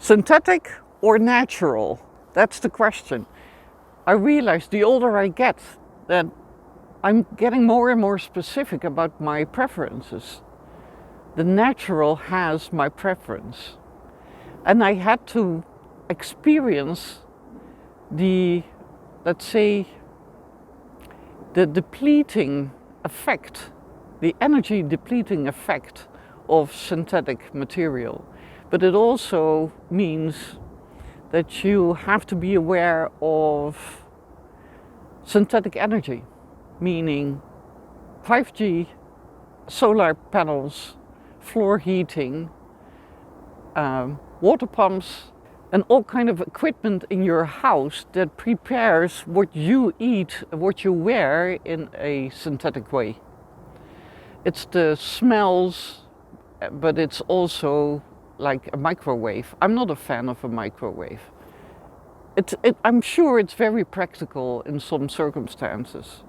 Synthetic or natural? That's the question. I realize the older I get that I'm getting more and more specific about my preferences. The natural has my preference. And I had to experience the, let's say, the depleting effect, the energy depleting effect of synthetic material. But it also means that you have to be aware of synthetic energy, meaning 5G, solar panels, floor heating, water pumps, and all kind of equipment in your house that prepares what you eat, what you wear in a synthetic way. It's the smells, but it's also like a microwave. I'm not a fan of a microwave. I'm sure it's very practical in some circumstances.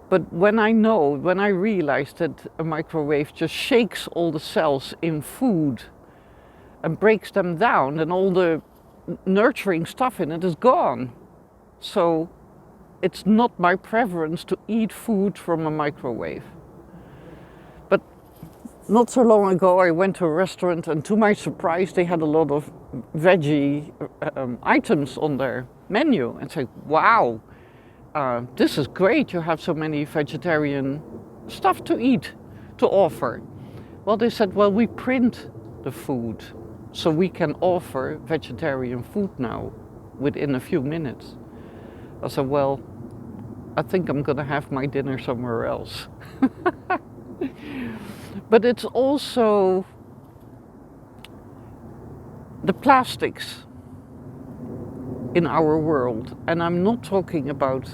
But when I realize that a microwave just shakes all the cells in food and breaks them down, and all the nurturing stuff in it is gone. So it's not my preference to eat food from a microwave. But not so long ago I went to a restaurant, and to my surprise they had a lot of veggie items on their menu, and said, wow, this is great, you have so many vegetarian stuff to eat, to offer. Well, they said, well, we print the food, so we can offer vegetarian food now within a few minutes. I said, well, I think I'm gonna have my dinner somewhere else. But it's also the plastics in our world. And I'm not talking about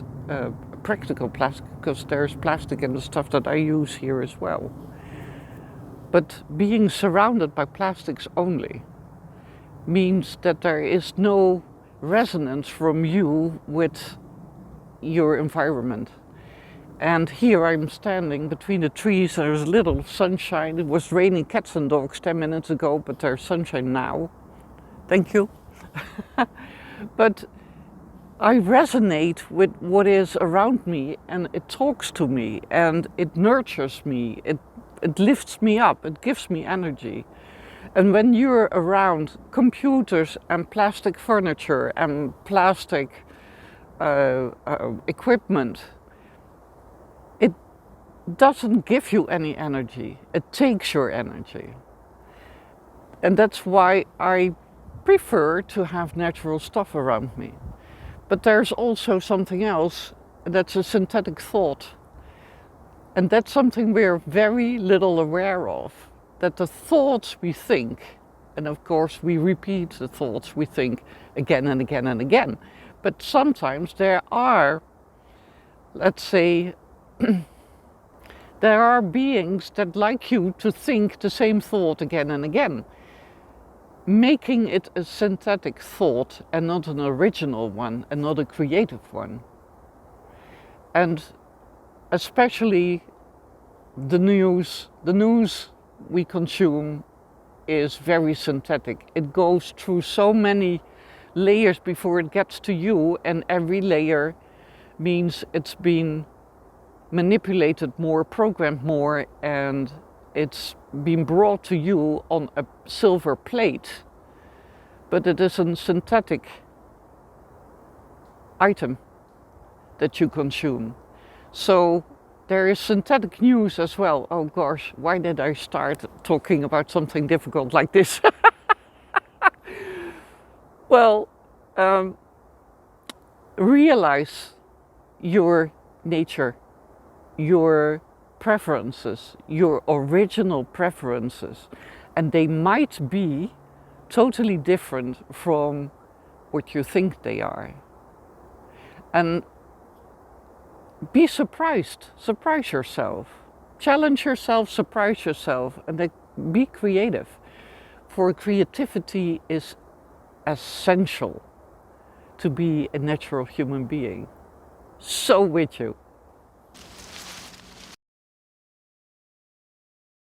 practical plastic, because there's plastic in the stuff that I use here as well. But being surrounded by plastics only means that there is no resonance from you with your environment. And here I'm standing between the trees, there's a little sunshine. It was raining cats and dogs 10 minutes ago, but there's sunshine now. Thank you. But I resonate with what is around me, and it talks to me, and it nurtures me, it lifts me up, it gives me energy. And when you're around computers and plastic furniture and plastic equipment, it doesn't give you any energy, it takes your energy. And that's why I prefer to have natural stuff around me. But there's also something else, that's a synthetic thought. And that's something we're very little aware of. That the thoughts we think, and of course we repeat the thoughts we think again and again and again. But sometimes there are, let's say, there are beings that like you to think the same thought again and again, making it a synthetic thought and not an original one and not a creative one. And especially the news we consume is very synthetic. It goes through so many layers before it gets to you, and every layer means it's been manipulated more, programmed more, and it's been brought to you on a silver plate. But it is a synthetic item that you consume. So there is synthetic news as well. Oh gosh, why did I start talking about something difficult like this? Well, realize your nature, your preferences, your original preferences, and they might be totally different from what you think they are. And be surprised, surprise yourself, challenge yourself, surprise yourself, and then be creative. For creativity is essential to be a natural human being. So with you.